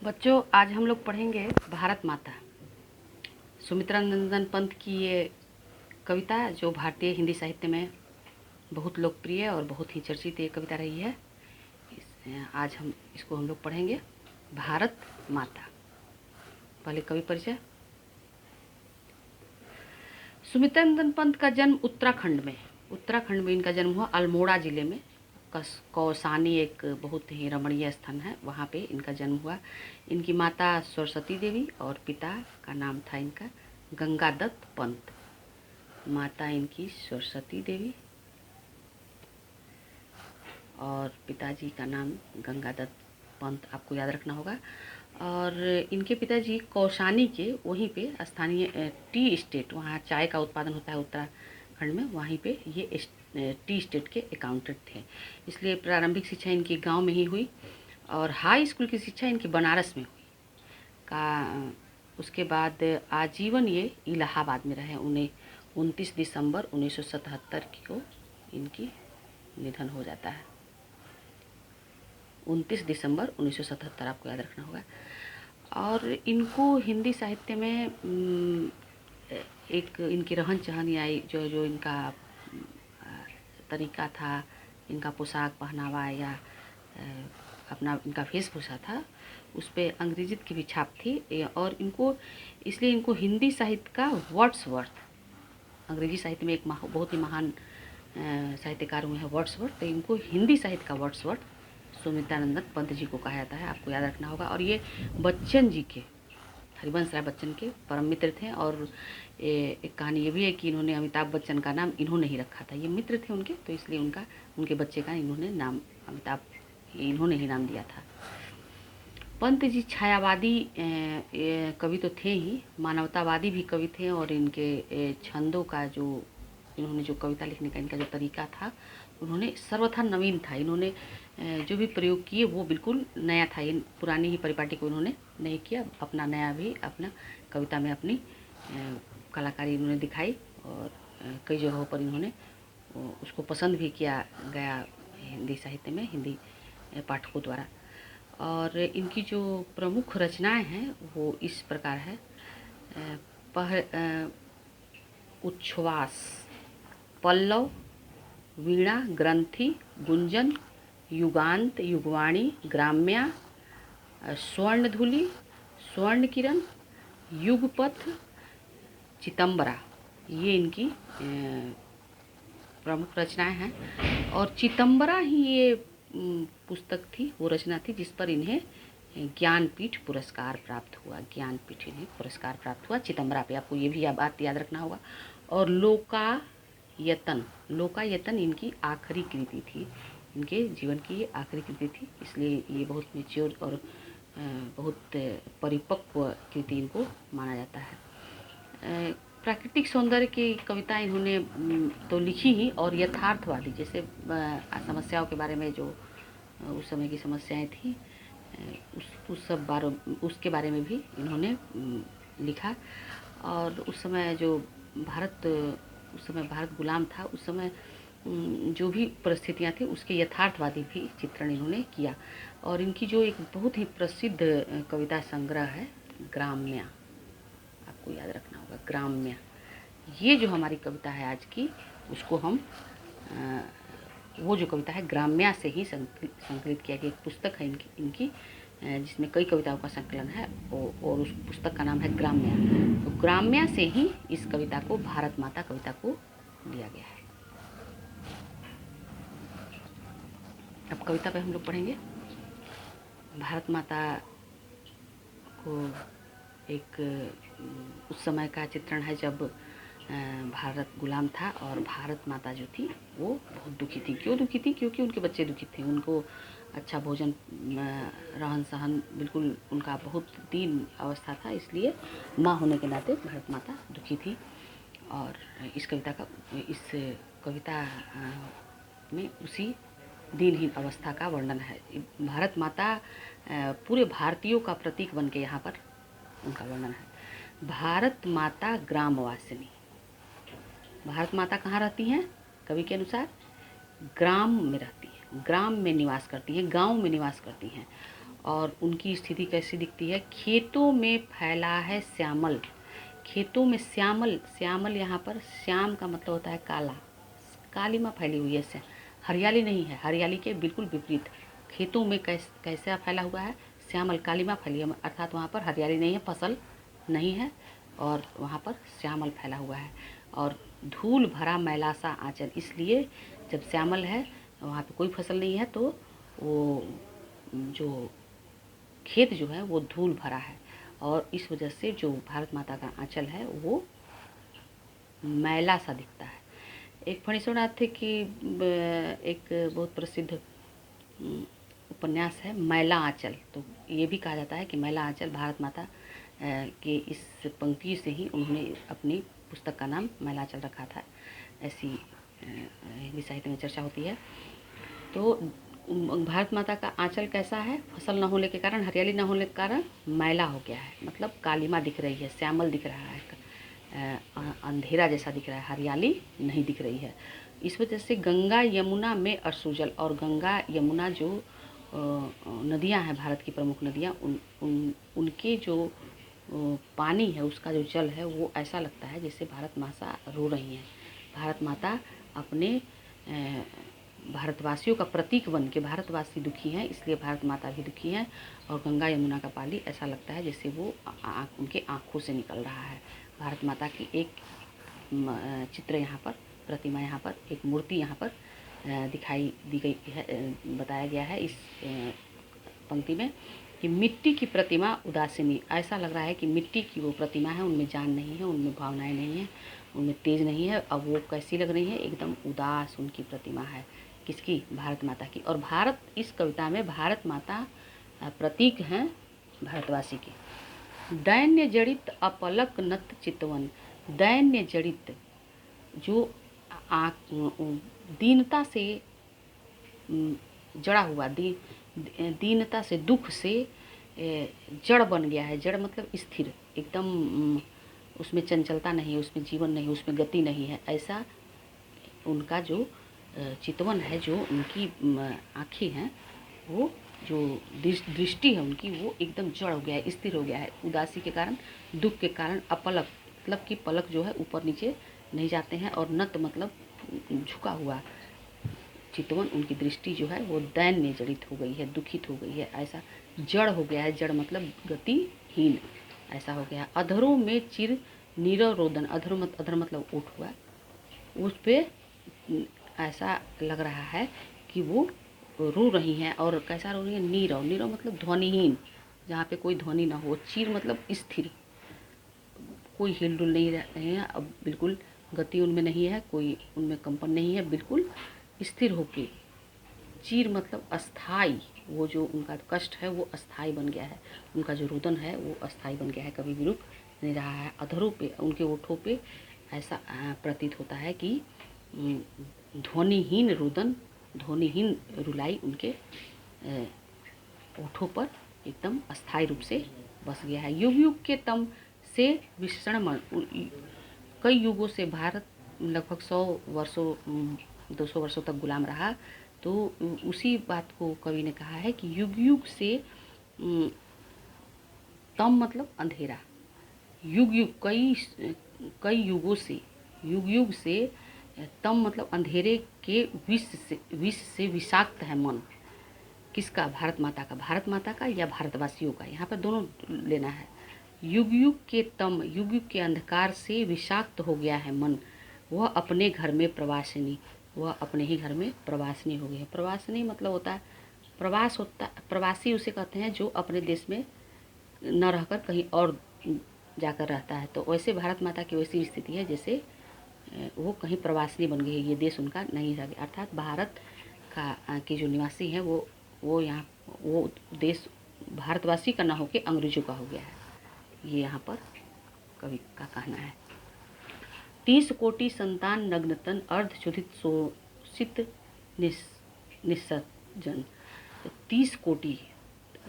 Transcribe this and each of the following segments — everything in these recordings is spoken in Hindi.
बच्चों, आज हम लोग पढ़ेंगे भारत माता। सुमित्रा नंदन पंत की ये कविता जो भारतीय हिंदी साहित्य में बहुत लोकप्रिय और बहुत ही चर्चित ये कविता रही है। आज हम लोग पढ़ेंगे भारत माता। पहले कवि परिचय। सुमित्रा नंदन पंत का जन्म उत्तराखंड में इनका जन्म हुआ। अल्मोड़ा जिले में कौसानी एक बहुत ही रमणीय स्थान है, वहाँ पे इनका जन्म हुआ। इनकी माता सरस्वती देवी और पिता का नाम था इनका गंगादत्त पंत। माता इनकी सरस्वती देवी और पिताजी का नाम गंगादत्त पंत, आपको याद रखना होगा। और इनके पिताजी कौसानी के वहीं पे स्थानीय टी स्टेट, वहाँ चाय का उत्पादन होता है उत्तराखंड में, वहीं पे ये टी स्टेट के अकाउंटेंट थे। इसलिए प्रारंभिक शिक्षा इनकी गांव में ही हुई और हाई स्कूल की शिक्षा इनकी बनारस में हुई। उसके बाद आजीवन ये इलाहाबाद में रहे। उन्हें 29 दिसंबर 1977 को इनकी निधन हो जाता है। 29 दिसंबर 1977 आपको याद रखना होगा। और इनको हिंदी साहित्य में एक इनकी रहन सहन या जो इनका तरीका था, इनका पोशाक पहनावा या अपना इनका वेशभूषा था, उस पर अंग्रेजी की भी छाप थी। और इसलिए इनको हिंदी साहित्य का वर्ड्सवर्थ, अंग्रेजी साहित्य में एक बहुत ही महान साहित्यकार हुए हैं वर्ड्सवर्थ, तो इनको हिंदी साहित्य का वर्ड्सवर्थ सुमित्रानंदन पंत जी को कहा जाता है, आपको याद रखना होगा। और ये बच्चन जी के, हरिवंश राय बच्चन के परम मित्र थे। और एक कहानी ये भी है कि इन्होंने अमिताभ बच्चन का नाम इन्होंने ही रखा था। ये मित्र थे उनके, तो इसलिए उनके बच्चे का इन्होंने नाम इन्होंने ही नाम दिया था। पंत जी छायावादी कवि तो थे ही, मानवतावादी भी कवि थे। और इनके छंदों का इन्होंने जो कविता लिखने का इनका जो तरीका था, उन्होंने सर्वथा नवीन था। इन्होंने जो भी प्रयोग किए वो बिल्कुल नया था। इन पुरानी ही परिपाटी को इन्होंने नहीं किया, अपना नया भी अपना कविता में अपनी कलाकारी इन्होंने दिखाई। और कई जगहों पर इन्होंने उसको पसंद भी किया गया हिंदी साहित्य में, हिंदी पाठकों द्वारा। और इनकी जो प्रमुख रचनाएं हैं वो इस प्रकार है। उच्छ्वास, पल्लव, वीणा, ग्रंथि, गुंजन, युगांत, युगवाणी, ग्राम्या, स्वर्णधुली, स्वर्ण किरण, युगपथ, चितंबरा, ये इनकी प्रमुख रचनाएं हैं। और चितंबरा ही ये पुस्तक थी, वो रचना थी जिस पर इन्हें ज्ञानपीठ पुरस्कार प्राप्त हुआ। ज्ञानपीठ इन्हें पुरस्कार प्राप्त हुआ चितंबरा पे, आपको ये भी बात याद रखना होगा। और लोकायतन इनकी आखिरी कृति थी, इनके जीवन की ये आखिरी कृति थी, इसलिए ये बहुत मैच्योर और बहुत परिपक्व कृति इनको माना जाता है। प्राकृतिक सौंदर्य की कविता इन्होंने तो लिखी ही, और यथार्थवादी, जैसे समस्याओं के बारे में जो उस समय की समस्याएं थी, उसके बारे में भी इन्होंने लिखा। और उस समय भारत गुलाम था, उस समय जो भी परिस्थितियाँ थी उसके यथार्थवादी भी चित्रण इन्होंने किया। और इनकी जो एक बहुत ही प्रसिद्ध कविता संग्रह है ग्राम्या, आपको याद रखना होगा ग्राम्या। ये जो हमारी कविता है आज की, उसको हम वो जो कविता है ग्राम्या से ही संकलित किया गया। एक पुस्तक है इनकी जिसमें कई कविताओं का संकलन है, और उस पुस्तक का नाम है ग्राम्या। तो ग्राम्या से ही इस कविता को, भारत माता कविता को लिया गया है। अब कविता पे हम लोग पढ़ेंगे। भारत माता को एक उस समय का चित्रण है जब भारत गुलाम था, और भारत माता जो थी वो बहुत दुखी थी। क्यों दुखी थी? क्योंकि उनके बच्चे दुखी थे, उनको अच्छा भोजन, रहन सहन, बिल्कुल उनका बहुत दीन अवस्था था, इसलिए माँ होने के नाते भारत माता दुखी थी। और इस कविता में उसी दीनहीन अवस्था का वर्णन है। भारत माता पूरे भारतीयों का प्रतीक बन के यहाँ पर उनका वर्णन है। भारत माता ग्रामवासिनी। भारत माता कहाँ रहती हैं? कवि के अनुसार ग्राम में रहती हैं, ग्राम में निवास करती हैं, गांव में निवास करती हैं। और उनकी स्थिति कैसी दिखती है? खेतों में फैला है श्यामल। खेतों में श्यामल, श्यामल यहाँ पर श्याम का मतलब होता है काला, कालीमा फैली हुई है, हरियाली नहीं है, हरियाली के बिल्कुल विपरीत। खेतों में कैसा फैला हुआ है? श्यामल, कालीमा फैली है, अर्थात वहाँ पर हरियाली नहीं है, फसल नहीं है और वहाँ पर श्यामल फैला हुआ है। और धूल भरा मैला सा आंचल, इसलिए जब श्यामल है वहाँ पे कोई फसल नहीं है तो वो जो खेत जो है वो धूल भरा है और इस वजह से जो भारत माता का आंचल है वो मैला सा दिखता है। एक फणीश्वरनाथ थे कि एक बहुत प्रसिद्ध उपन्यास है मैला आंचल, तो ये भी कहा जाता है कि मैला आंचल भारत माता के इस पंक्ति से ही उन्होंने अपनी पुस्तक का नाम मैला आंचल रखा था, ऐसी हिंदी साहित्य में चर्चा होती है। तो भारत माता का आंचल कैसा है? फसल न होने के कारण, हरियाली न होने के कारण मैला हो गया है, मतलब कालीमा दिख रही है, श्यामल दिख रहा है, अंधेरा जैसा दिख रहा है, हरियाली नहीं दिख रही है। इस वजह से गंगा यमुना में अश्रुजल, और गंगा यमुना जो नदियां हैं, भारत की प्रमुख नदियां, उनके जो पानी है, उसका जो जल है वो ऐसा लगता है जैसे भारत माता रो रही हैं। भारत माता अपने भारतवासियों का प्रतीक बन के, भारतवासी दुखी हैं इसलिए भारत माता भी दुखी हैं, और गंगा यमुना का पानी ऐसा लगता है जैसे वो उनके आँखों से निकल रहा है। भारत माता की एक चित्र यहाँ पर, प्रतिमा यहाँ पर, एक मूर्ति यहाँ पर दिखाई दी गई है, बताया गया है इस पंक्ति में कि मिट्टी की प्रतिमा उदासीनी, ऐसा लग रहा है कि मिट्टी की वो प्रतिमा है, उनमें जान नहीं है, उनमें भावनाएं नहीं है, उनमें तेज नहीं है। अब वो कैसी लग रही है? एकदम उदास उनकी प्रतिमा है। किसकी? भारत माता की। और भारत, इस कविता में भारत माता प्रतीक हैं भारतवासी के। दैन्य जड़ित अपलक नत चितवन, दैन्य जड़ित जो दीनता से जड़ा हुआ, दीनता से, दुख से जड़ बन गया है। जड़ मतलब स्थिर, एकदम उसमें चंचलता नहीं है, उसमें जीवन नहीं, उसमें गति नहीं है, ऐसा उनका जो चितवन है, जो उनकी आँखें हैं, वो जो दृष्टि है उनकी, वो एकदम जड़ हो गया है, स्थिर हो गया है। उदासी के कारण, दुख के कारण अपलक, मतलब कि पलक जो है ऊपर नीचे नहीं जाते हैं, और नत मतलब झुका हुआ चितवन, उनकी दृष्टि जो है वो दैन्य जड़ित हो गई है, दुखित हो गई है, ऐसा जड़ हो गया है। जड़ मतलब गतिहीन, ऐसा हो गया। अधरों में चिर नीरव रोदन, अधर मतलब उठ हुआ, उस पर ऐसा लग रहा है कि वो रो रही हैं। और कैसा रो रही है? नीरव, नीरव मतलब ध्वनिहीन, जहाँ पे कोई ध्वनि ना हो। चीर मतलब स्थिर, कोई हिलडुल नहीं रहे हैं, अब बिल्कुल गति उनमें नहीं है, कोई उनमें कंपन नहीं है, बिल्कुल स्थिर होके। चीर मतलब अस्थाई, वो जो उनका कष्ट है वो अस्थाई बन गया है, उनका जो रुदन है वो अस्थाई बन गया है, कभी भी रुक नहीं रहा है। अधरों पे, उनके ओठों पे ऐसा प्रतीत होता है कि ध्वनिहीन रुदन, ध्वनिहीन रुलाई उनके ओठों पर एकदम अस्थायी रूप से बस गया है। युग युग के तम से विषण, कई युगों से भारत लगभग 100 वर्षों 200 वर्षों तक गुलाम रहा, तो उसी बात को कवि ने कहा है कि युग युग से, तम मतलब अंधेरा, युग युग कई युगों से, युग युग से, तम मतलब अंधेरे के, विष से विषाक्त है मन। किसका? भारत माता का। भारत माता का या भारतवासियों का, यहाँ पर दोनों लेना है। युग युग के तम, युग युग के अंधकार से विषाक्त हो गया है मन, वह अपने घर में प्रवासिनी, वह अपने ही घर में प्रवासिनी हो गई है। प्रवासिनी मतलब होता है प्रवास, होता प्रवासी उसे कहते हैं जो अपने देश में न रहकर कहीं और जाकर रहता है। तो वैसे भारत माता की वैसी स्थिति है जैसे वो कहीं प्रवासिनी बन गई है, ये देश उनका नहीं रह गया, अर्थात भारत का के जो निवासी हैं वो यहाँ, वो देश भारतवासी का ना होके अंग्रेजों का हो गया है, ये यहाँ पर कवि का कहना है। 30 कोटि संतान नग्नतन, अर्धचुधित शोषित निस्सज्जन। 30 कोटि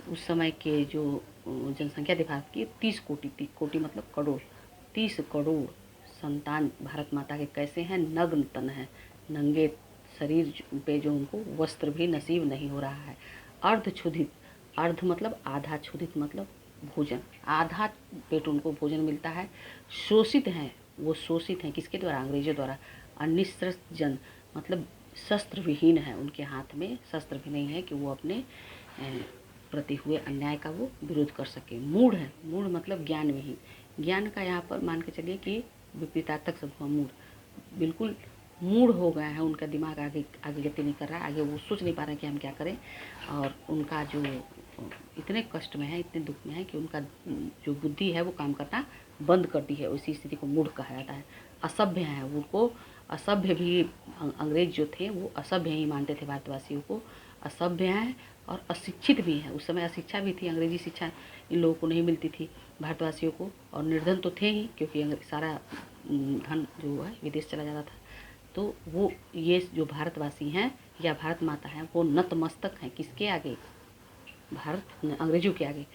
उस समय के जो जनसंख्या थी भारत की, 30 कोटि, कोटि मतलब करोड़, 30 करोड़ संतान भारत माता के कैसे हैं? नग्न तन है, नंगे शरीर पे जो उनको वस्त्र भी नसीब नहीं हो रहा है। अर्धक्षुधित, अर्ध मतलब आधा, क्षुधित मतलब भोजन, आधा पेट उनको भोजन मिलता है। शोषित हैं, वो शोषित हैं किसके द्वारा? अंग्रेजों द्वारा। अनिस्त्रस्त जन मतलब शस्त्र विहीन है, उनके हाथ में शस्त्र भी नहीं है कि वो अपने प्रति हुए अन्याय का वो विरोध कर सके। मूढ़ है, मूढ़ मतलब ज्ञान विहीन, ज्ञान का यहाँ पर मान के चलिए कि विपरीतार्थक शब्द हुआ मूढ़, बिल्कुल मूढ़ हो गए हैं, उनका दिमाग आगे आगे गति नहीं कर रहा है, आगे वो सोच नहीं पा रहे हैं कि हम क्या करें। और उनका जो इतने कष्ट में है, इतने दुख में है कि उनका जो बुद्धि है वो काम करना बंद कर दी है। उसी स्थिति को मूढ़ कहा जाता है। असभ्य हैं, उनको असभ्य भी अंग्रेज जो थे वो असभ्य ही मानते थे भारतवासियों को। असभ्य हैं और अशिक्षित भी हैं। उस समय अशिक्षा भी थी, अंग्रेजी शिक्षा इन लोगों को नहीं मिलती थी भारतवासियों को। और निर्धन तो थे ही, क्योंकि सारा धन जो है विदेश चला जाता था। तो वो ये जो भारतवासी हैं या भारत माता हैं वो नतमस्तक हैं किसके आगे? भारत अंग्रेजों के आगे।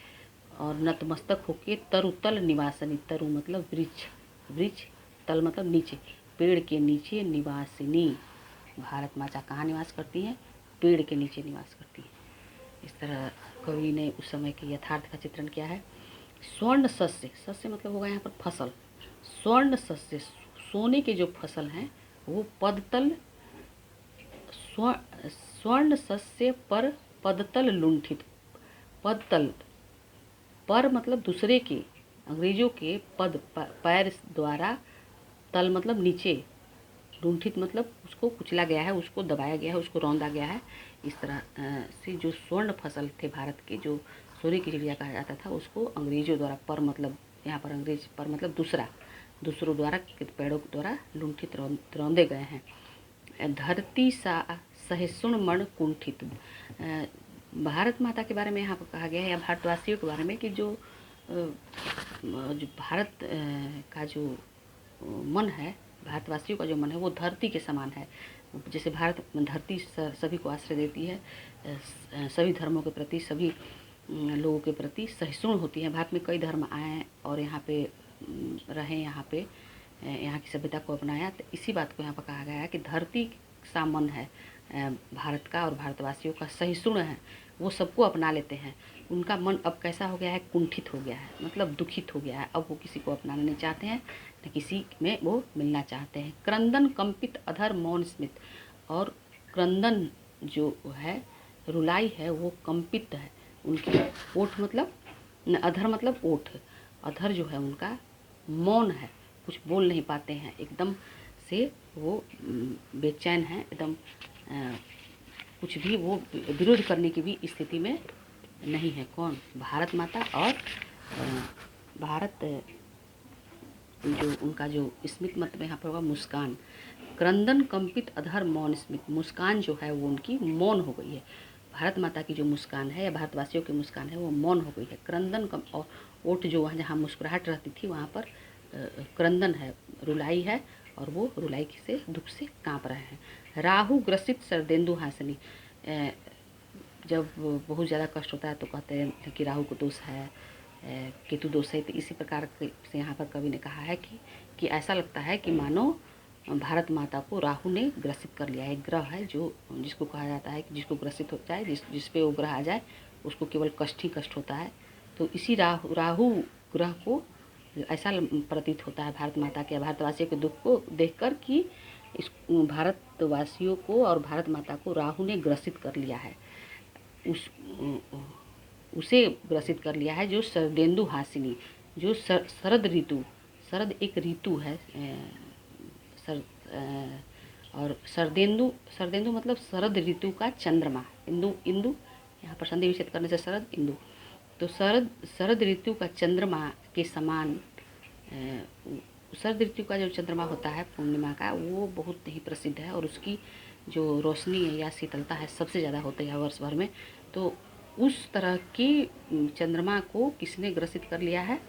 और नतमस्तक होके तरुतल निवासनी, तरु मतलब वृक्ष, वृक्ष, तल मतलब नीचे, पेड़ के नीचे निवासिनी। भारत माता कहाँ निवास करती हैं? पेड़ के नीचे निवास करती हैं। इस तरह कवि ने उस समय के यथार्थ का चित्रण किया है। स्वर्ण सस्य, सस्य मतलब होगा यहाँ पर फसल। स्वर्ण सस्य, सोने के जो फसल हैं वो पदतल, स्वर्ण सस्य पर पदतल लुंठित। पदतल, पर मतलब दूसरे के, अंग्रेजों के पद पैर द्वारा, तल मतलब नीचे, लुंठित मतलब उसको कुचला गया है, उसको दबाया गया है, उसको रौंदा गया है। इस तरह से जो स्वर्ण फसल थे भारत के, जो सोने की चिड़िया कहा जाता था, उसको अंग्रेजों द्वारा, पर मतलब यहाँ पर अंग्रेज, पर मतलब दूसरा, दूसरों द्वारा, पेड़ों द्वारा लुंठित रौंदे गए हैं। धरती सा सहिष्णु मण कुंठित, भारत माता के बारे में यहाँ पर कहा गया है, या भारतवासियों के बारे में, कि जो भारत का जो मन है, भारतवासियों का जो मन है वो धरती के समान है। जैसे भारत धरती सभी को आश्रय देती है, सभी धर्मों के प्रति, सभी लोगों के प्रति सहिष्णु होती है। भारत में कई धर्म आए और यहाँ पे रहें, यहाँ पे यहाँ की सभ्यता को अपनाया। तो इसी बात को यहाँ पर कहा गया है कि धरती सा मन है भारत का, और भारतवासियों का सहिष्णु है, वो सबको अपना लेते हैं। उनका मन अब कैसा हो गया है? कुंठित हो गया है, मतलब दुखित हो गया है। अब वो किसी को अपनाना नहीं चाहते हैं, न किसी में वो मिलना चाहते हैं। क्रंदन कंपित अधर मौन स्मित, और क्रंदन जो है, रुलाई है, वो कंपित है उनकी। ओठ मतलब, अधर मतलब ओठ, अधर जो है उनका मौन है, कुछ बोल नहीं पाते हैं, एकदम से वो बेचैन हैं, एकदम कुछ भी वो विरोध करने की भी स्थिति में नहीं है। कौन? भारत माता। और भारत जो उनका जो स्मित मतलब यहाँ पर होगा मुस्कान। क्रंदन कंपित अधर मौन स्मित, मुस्कान जो है वो उनकी मौन हो गई है। भारत माता की जो मुस्कान है या भारतवासियों की मुस्कान है वो मौन हो गई है। क्रंदन कम, और ओठ जो वहाँ जहाँ मुस्कुराहट रहती थी वहाँ पर क्रंदन है, रुलाई है, और वो रुलाई से दुख से काँप रहे हैं। राहु ग्रसित सर्देंदु हासनी, जब बहुत ज़्यादा कष्ट होता है तो कहते हैं कि राहु को दोष है, केतु दोष है। तो इसी प्रकार से यहाँ पर कवि ने कहा है कि ऐसा लगता है कि मानो भारत माता को राहु ने ग्रसित कर लिया है। ग्रह है जो, जिसको कहा जाता है कि जिसको ग्रसित हो जाए, जिस पे वो ग्रह आ जाए उसको केवल कष्ट ही कष्ट होता है। तो इसी राहु ग्रह को ऐसा प्रतीत होता है भारत माता के, भारतवासियों के दुख को देखकर कि इस भारतवासियों को और भारत माता को राहु ने ग्रसित कर लिया है, उसे ग्रसित कर लिया है। जो शरदेंदु हासिनी, जो शरद ऋतु, शरद एक ऋतु है, और शरदेंदु, शरदेंदु मतलब शरद ऋतु का चंद्रमा। इंदु, इंदु यहाँ पर संधि विच्छेद करने से शरद इंदु, तो शरद ऋतु का चंद्रमा के समान, शरद ऋतु का जो चंद्रमा होता है पूर्णिमा का, वो बहुत ही प्रसिद्ध है, और उसकी जो रोशनी है या शीतलता है सबसे ज़्यादा होती है वर्ष भर में। तो उस तरह की चंद्रमा को किसने ग्रसित कर लिया है?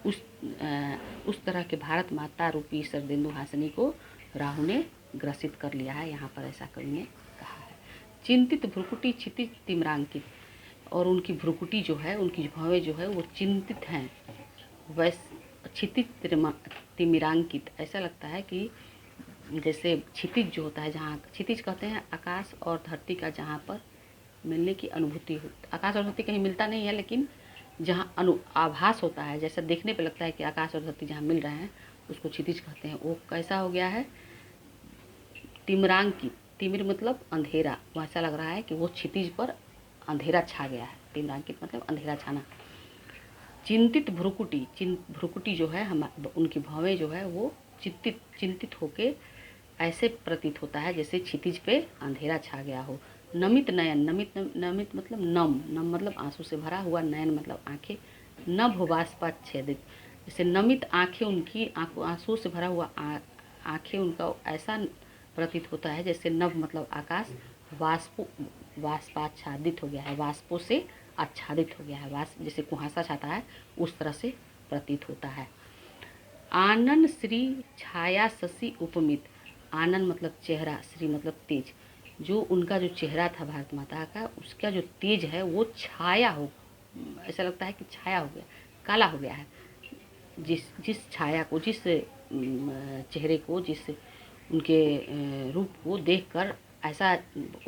उस तरह के भारत माता रूपी शरदेंदु हासिनी को राहु ने ग्रसित कर लिया है, यहाँ पर ऐसा कवि ने कहा है। चिंतित भ्रुकुटी क्षितिज तिम्रांकित, और उनकी भ्रुकुटी जो है, उनकी भवें जो है वो चिंतित हैं, वैसे क्षितिज तिमिरांकित, ऐसा लगता है कि जैसे क्षितिज जो होता है, जहाँ क्षितिज कहते हैं आकाश और धरती का जहाँ पर मिलने की अनुभूति हो। आकाश और धरती कहीं मिलता नहीं है, लेकिन जहाँ आभास होता है, जैसा देखने पे लगता है कि आकाश और धरती जहाँ मिल रहे हैं उसको क्षितिज कहते हैं। वो कैसा हो गया है, तिमरांकित, तिमिर मतलब अंधेरा, वैसा लग रहा है कि वो क्षितिज पर अंधेरा छा गया है। तिमरांकित मतलब अंधेरा छाना। चिंतित भ्रुकुटी, भ्रुकुटी जो है हम उनकी भवें जो है वो चिंतित होके ऐसे प्रतीत होता है जैसे क्षितिज पे अंधेरा छा गया हो। नमित नयन, नमित मतलब नम मतलब आंसू से भरा हुआ, नयन मतलब आंखें, नभ बाष्पाच्छेदित, जैसे नमित आंखें उनकी आंसू से भरा हुआ आंखें उनका ऐसा प्रतीत होता है जैसे नभ मतलब आकाश वाष्पाच्छादित हो गया है, वाष्पों से आच्छादित हो गया है, वाष्प जैसे कुहासा छाता है उस तरह से प्रतीत होता है। आनन श्री छाया शशि उपमित, आनन मतलब चेहरा, श्री मतलब तेज, जो उनका जो चेहरा था भारत माता का, उसका जो तेज है वो छाया हो, ऐसा लगता है कि छाया हो गया, काला हो गया है। जिस छाया को, जिस चेहरे को, जिस उनके रूप को देखकर ऐसा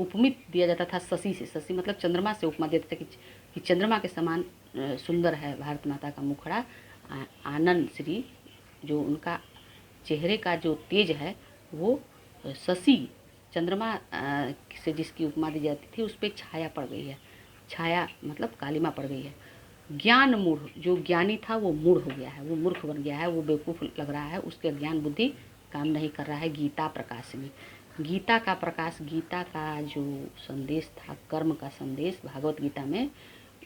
उपमित दिया जाता था शशि से। शशि मतलब चंद्रमा से उपमा देता था कि चंद्रमा के समान सुंदर है भारत माता का मुखड़ा। आनंद श्री, जो उनका चेहरे का जो तेज है वो शशि, चंद्रमा से जिसकी उपमा दी जाती थी उस पर छाया पड़ गई है। छाया मतलब कालिमा पड़ गई है। ज्ञान मूढ़, जो ज्ञानी था वो मूढ़ हो गया है, वो मूर्ख बन गया है, वो बेवकूफ़ लग रहा है, उसके ज्ञान बुद्धि काम नहीं कर रहा है। गीता प्रकाशिनी, गीता का प्रकाश, गीता का जो संदेश था, कर्म का संदेश भागवत गीता में,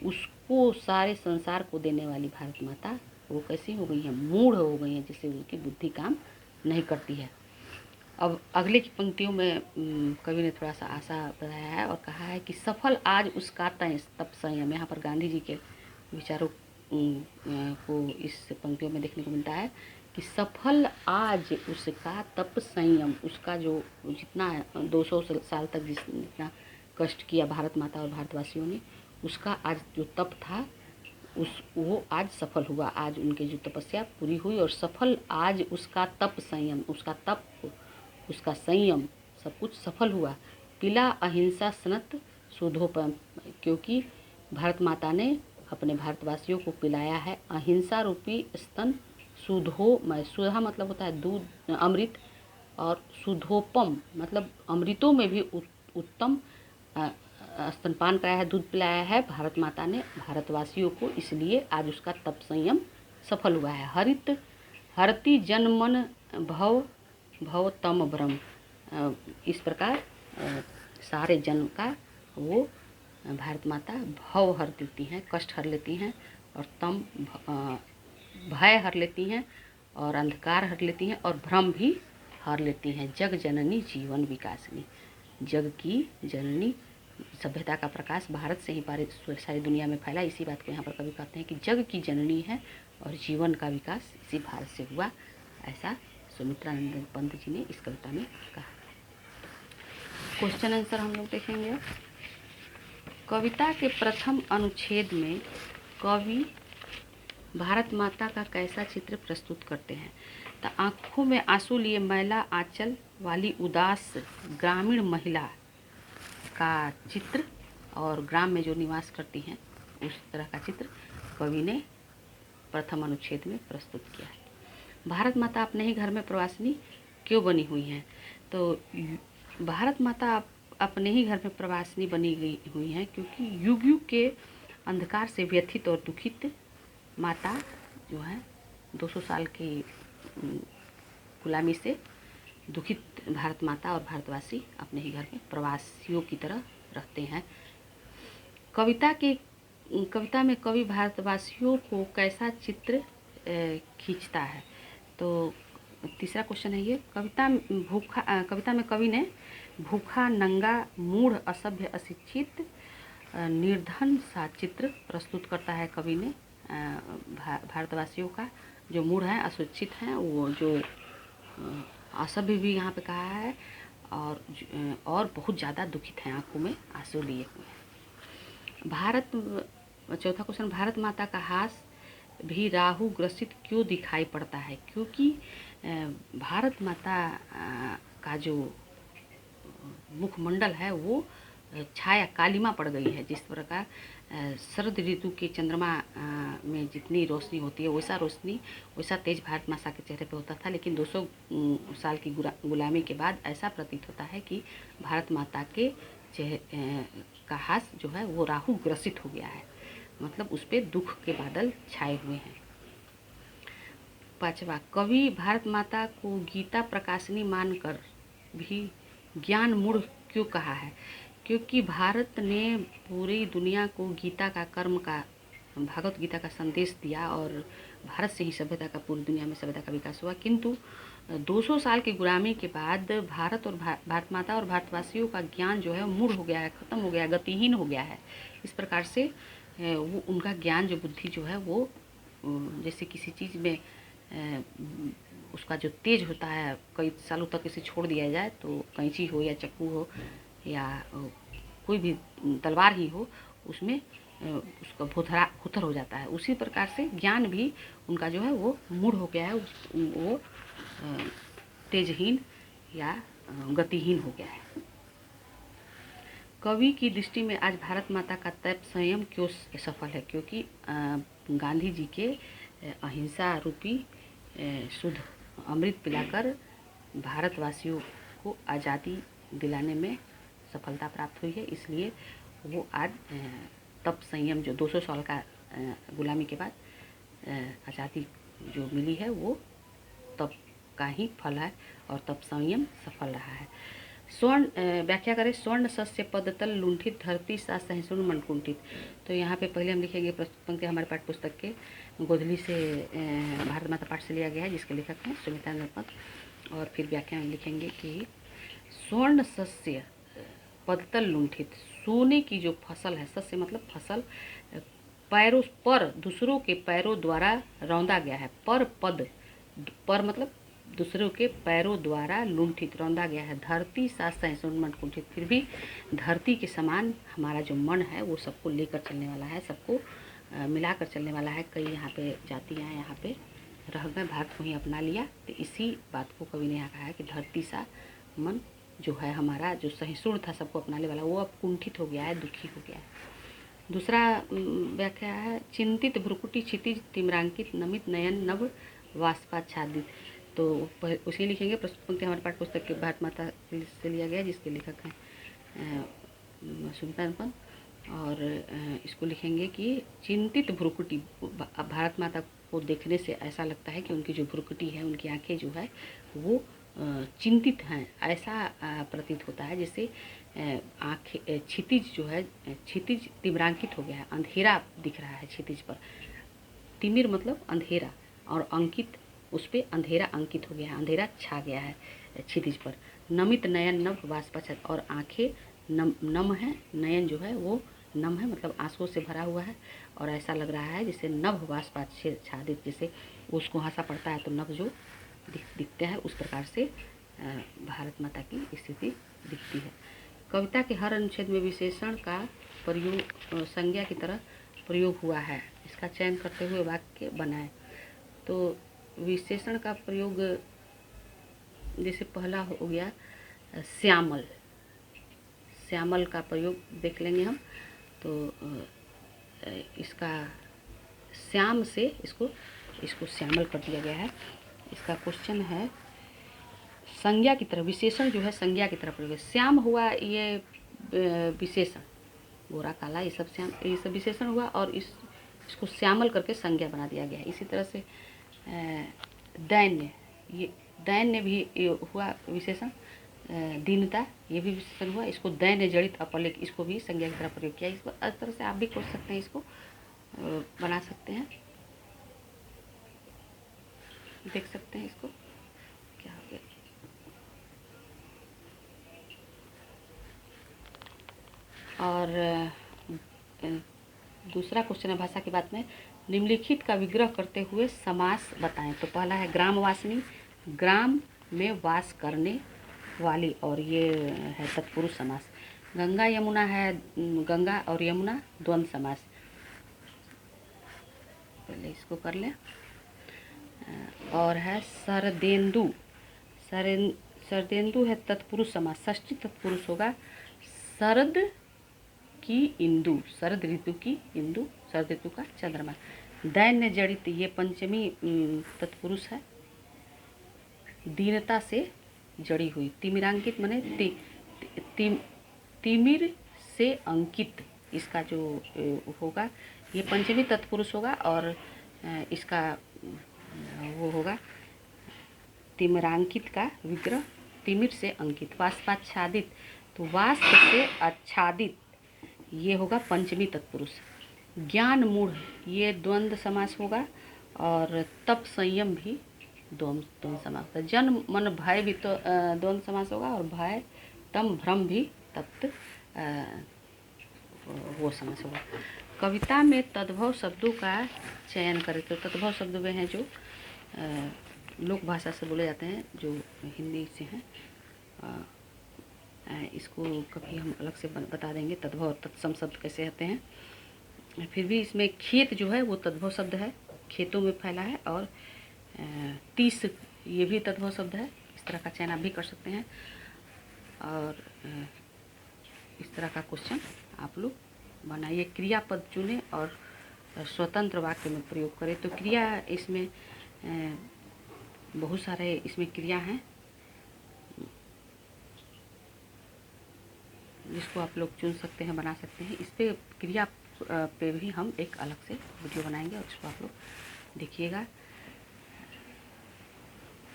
उसको सारे संसार को देने वाली भारत माता वो कैसी हो गई है, मूढ़ हो गई है, जिससे उनकी बुद्धि काम नहीं करती है। अब अगले की पंक्तियों में कवि ने थोड़ा सा आशा बताया है और कहा है कि सफल आज उसका तप संयम। यहाँ पर गांधी जी के विचारों को इस पंक्तियों में देखने को मिलता है कि सफल आज उसका तप संयम, उसका जो जितना 200 साल तक जितना कष्ट किया भारत माता और भारतवासियों ने, उसका आज जो तप था वो आज सफल हुआ। आज उनके जो तपस्या पूरी हुई और सफल आज उसका तप संयम, उसका तप, उसका संयम सब कुछ सफल हुआ। पिला अहिंसा स्नत सुधोपम, क्योंकि भारत माता ने अपने भारतवासियों को पिलाया है अहिंसा रूपी स्तन सुधोमय। सुधा मतलब होता है दूध, अमृत, और सुधोपम मतलब अमृतों में भी उत्तम स्तनपान कराया है, दूध पिलाया है भारत माता ने भारतवासियों को, इसलिए आज उसका तप संयम सफल हुआ है। हरति जन मन भव तम भ्रम, इस प्रकार सारे जन का वो भारत माता भव हर देती हैं, कष्ट हर लेती हैं, और तम भय हर लेती हैं, और अंधकार हर लेती हैं, और भ्रम भी हर लेती हैं। जग जननी जीवन विकासिनी, जग की जननी, सभ्यता का प्रकाश भारत से ही सारी दुनिया में फैला। इसी बात को यहाँ पर कवि कहते हैं कि जग की जननी है और जीवन का विकास इसी भारत से हुआ, ऐसा सुमित्रानंद पंत जी ने इस कविता में कहा। क्वेश्चन आंसर हम लोग देखेंगे। कविता के प्रथम अनुच्छेद में कवि भारत माता का कैसा चित्र प्रस्तुत करते हैं? तो आँखों में आंसू लिए मैला आंचल वाली उदास ग्रामीण महिला का चित्र और ग्राम में जो निवास करती हैं उस तरह का चित्र कवि ने प्रथम अनुच्छेद में प्रस्तुत किया है। भारत माता अपने ही घर में प्रवासिनी क्यों बनी हुई हैं? तो भारत माता अपने ही घर में प्रवासिनी बनी गई हुई हैं क्योंकि युग युग के अंधकार से व्यथित और दुखित माता जो है 200 साल की गुलामी से दुखित भारत माता और भारतवासी अपने ही घर में प्रवासियों की तरह रहते हैं। कविता में कवि भारतवासियों को कैसा चित्र खींचता है? तो तीसरा क्वेश्चन है ये। कविता में कवि ने भूखा, नंगा, मूढ़, असभ्य, अशिक्षित, निर्धन सा चित्र प्रस्तुत करता है कवि ने भारतवासियों का, जो मूढ़ हैं, अशिक्षित हैं, वो जो असभ्य भी यहाँ पे कहा है, और बहुत ज़्यादा दुखित हैं, आंखों में आंसू लिए हुए। चौथा क्वेश्चन, भारत माता का हास भी राहु ग्रसित क्यों दिखाई पड़ता है? क्योंकि भारत माता का जो मुखमंडल है वो छाया कालिमा पड़ गई है। जिस प्रकार शरद ऋतु के चंद्रमा में जितनी रोशनी होती है वैसा रोशनी वैसा तेज भारत माता के चेहरे पे होता था, लेकिन 200 साल की गुलामी के बाद ऐसा प्रतीत होता है कि भारत माता के का हाथ जो है वो राहु ग्रसित हो गया है, मतलब उस पर दुख के बादल छाए हुए हैं। 5वां, कवि भारत माता को गीता प्रकाशिनी मानकर भी ज्ञान मूढ़ क्यों कहा है? क्योंकि भारत ने पूरी दुनिया को गीता का कर्म का भागवत गीता का संदेश दिया और भारत से ही सभ्यता का पूरी दुनिया में सभ्यता का विकास हुआ। किंतु 200 साल की गुलामी के बाद भारत और भारत माता और भारतवासियों का ज्ञान जो है मूढ़ हो गया है, ख़त्म हो गया है, गतिहीन हो गया है। इस प्रकार से वो उनका ज्ञान जो बुद्धि जो है वो जैसे किसी चीज़ में उसका जो तेज होता है कई सालों तक इसे छोड़ दिया जाए तो कैंची हो या चक्कू हो या कोई भी तलवार ही हो उसमें उसका भुथर हो जाता है। उसी प्रकार से ज्ञान भी उनका जो है वो मूढ़ हो गया है, वो तेजहीन या गतिहीन हो गया है। कवि की दृष्टि में आज भारत माता का तप संयम क्यों सफल है? क्योंकि गांधी जी के अहिंसा रूपी शुद्ध अमृत पिलाकर भारतवासियों को आज़ादी दिलाने में सफलता प्राप्त हुई है, इसलिए वो आज तप संयम जो 200 साल का गुलामी के बाद आज़ादी जो मिली है वो तप का ही फल है और तप संयम सफल रहा है। स्वर्ण व्याख्या करें, स्वर्ण सस्य पदतल लुंठित धरती सा सहिष्णु मनकुंठित। तो यहाँ पे पहले हम लिखेंगे प्रस्तुत पंक्ति हमारे पाठ्य पुस्तक के गोधली से भारत माता पाठ से लिया गया है जिसके लेखक हैं सुमित्रा नरपत, और फिर व्याख्या में लिखेंगे कि स्वर्ण सस्य पदतल लुंठित, सोने की जो फसल है, सस्य मतलब फसल, पैरों पर दूसरों के पैरों द्वारा रौंदा गया है, पर मतलब दूसरों के पैरों द्वारा लुंठित रौंदा गया है। धरती सा सहिष्णु मन कुंठित, फिर भी धरती के समान हमारा जो मन है वो सबको लेकर चलने वाला है, सबको मिलाकर चलने वाला है। कई यहाँ पे जातियाँ यहाँ पे रह गए, भारत को ही अपना लिया, तो इसी बात को कवि ने यहाँ कहा है कि धरती सा मन जो है हमारा जो सहिष्णु था सबको अपनाने वाला वो अब कुंठित हो गया है, दुखी हो गया है। दूसरा व्याख्या है, चिंतित भ्रुकुटी क्षितिज तिम्रांकित नमित नयन नभ वाष्पाच्छादित। तो उसे लिखेंगे प्रस्तुत पंक्ति हमारे पाठ्य पुस्तक के भारत माता से लिया गया जिसके लेखक हैं सुमित्रा नरपत, और इसको लिखेंगे कि चिंतित भ्रुकुटी, भारत माता को देखने से ऐसा लगता है कि उनकी जो भ्रुकुटी है, उनकी आंखें जो है वो चिंतित हैं, ऐसा प्रतीत होता है। जैसे आँखें क्षितिज जो है, क्षितिज तिम्रांकित हो गया है, अंधेरा दिख रहा है क्षितिज पर। तिमिर मतलब अंधेरा और अंकित, उस पर अंधेरा अंकित हो गया है, अंधेरा छा गया है क्षितिज पर। नमित नयन नभ वाष्पाच्छादित, और आँखें नम है, नयन जो है वो नम है मतलब आंसुओं से भरा हुआ है, और ऐसा लग रहा है जैसे नभ वाष्पाच्छादित, जैसे उसको हंसा पड़ता है तो नभ जो दिखते हैं उस प्रकार से भारत माता की स्थिति दिखती है। कविता के हर अनुच्छेद में विशेषण का प्रयोग संज्ञा की तरह प्रयोग हुआ है, इसका चयन करते हुए वाक्य बनाएं। तो विशेषण का प्रयोग जैसे पहला हो गया श्यामल, श्यामल का प्रयोग देख लेंगे हम। तो इसका श्याम से इसको श्यामल कर दिया गया है। इसका क्वेश्चन है संज्ञा की तरह, विशेषण जो है संज्ञा की तरह प्रयोग। श्याम हुआ ये विशेषण, गोरा काला ये सब श्याम, ये सब विशेषण हुआ और इसको श्यामल करके संज्ञा बना दिया गया है। इसी तरह से दैन्य, ये दैन्य भी हुआ विशेषण, दीनता ये भी विशेषण हुआ, इसको दैन्य जड़ित अपलेख, इसको भी संज्ञा की तरह प्रयोग किया। इसको इस तरह से आप भी खोज सकते हैं, इसको बना सकते हैं, देख सकते हैं इसको क्या हो गया। और दूसरा क्वेश्चन है भाषा की बात में, निम्नलिखित का विग्रह करते हुए समास बताएं। तो पहला है ग्रामवासिनी, ग्राम में वास करने वाली, और ये है तत्पुरुष समास। गंगा यमुना है, गंगा और यमुना द्वंद्व समास, पहले इसको कर लें। और है शरदेंदु, शरदेंदु है तत्पुरुष समास, षष्ठी तत्पुरुष होगा। शरद की इंदु, शरद ऋतु की इंदु, शरद ऋतु का चंद्रमा। दैन्य जड़ित, ये पंचमी तत्पुरुष है। दीनता से जड़ी हुई, तिमिरांकित माने तिमिर से अंकित, इसका जो होगा ये पंचमी तत्पुरुष होगा और इसका वो होगा तिमिरांकित का विग्रह, तिमिर से अंकित। वाष्पाच्छादित, तो वाष्प से आच्छादित, ये होगा पंचमी तत्पुरुष। ज्ञान मूढ़, ये द्वंद्व समास होगा और तप संयम भी द्वंद्व समास होता है। जन्म मन भय भी तो द्वंद्व समास होगा और भय तम भ्रम भी तप्त वो समास होगा। कविता में तद्भव शब्दों का चयन करें, तो तद्भव शब्द वे हैं जो लोक भाषा से बोले जाते हैं, जो हिंदी से हैं। इसको कभी हम अलग से बता देंगे तद्भव और तत्सम शब्द कैसे आते हैं। फिर भी इसमें खेत जो है वो तद्भव शब्द है, खेतों में फैला है। और 30 ये भी तद्भव शब्द है। इस तरह का चयन आप भी कर सकते हैं और इस तरह का क्वेश्चन आप लोग बनाइए। क्रियापद चुने और स्वतंत्र वाक्य में प्रयोग करें। तो क्रिया इसमें बहुत सारे इसमें क्रिया हैं जिसको आप लोग चुन सकते हैं, बना सकते हैं। इस पे क्रिया पे भी हम एक अलग से वीडियो बनाएंगे और इसको आप लोग देखिएगा,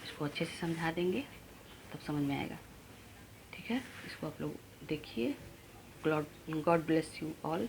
इसको अच्छे से समझा देंगे तब समझ में आएगा। ठीक है, इसको आप लोग देखिए। God bless you all.